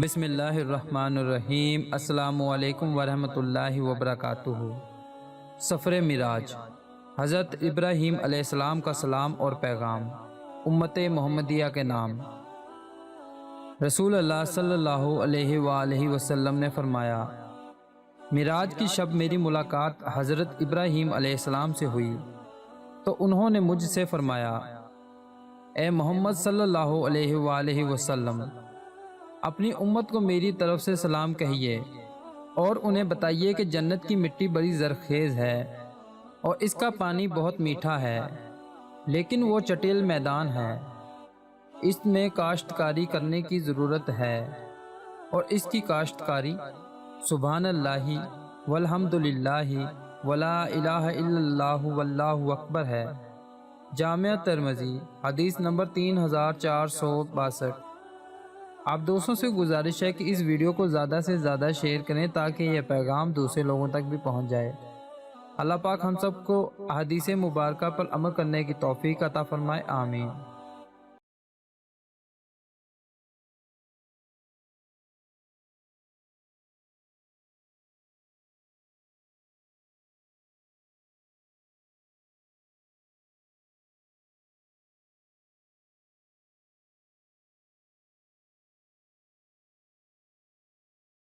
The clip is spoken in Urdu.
بسم اللہ الرحمن الرحیم۔ السلام علیکم ورحمۃ اللہ وبرکاتہ۔ سفر معراج، حضرت ابراہیم علیہ السلام کا سلام اور پیغام۔ امت محمدیہ کے نام۔ رسول اللہ صلی اللہ علیہ وآلہ وسلم نے فرمایا، معراج کی شب میری ملاقات حضرت ابراہیم علیہ السلام سے ہوئی تو انہوں نے مجھ سے فرمایا، اے محمد صلی اللہ علیہ وآلہ وسلم، اپنی امت کو میری طرف سے سلام کہیے اور انہیں بتائیے کہ جنت کی مٹی بڑی زرخیز ہے اور اس کا پانی بہت میٹھا ہے، لیکن وہ چٹیل میدان ہے۔ اس میں کاشتکاری کرنے کی ضرورت ہے اور اس کی کاشتکاری سبحان اللہ والحمد للہ ولا الہ الا اللہ واللہ اکبر ہے۔ جامع ترمذی، حدیث نمبر 3462۔ آپ دوستوں سے گزارش ہے کہ اس ویڈیو کو زیادہ سے زیادہ شیئر کریں تاکہ یہ پیغام دوسرے لوگوں تک بھی پہنچ جائے۔ اللہ پاک ہم سب کو احادیث مبارکہ پر عمل کرنے کی توفیق عطا فرمائے، آمین۔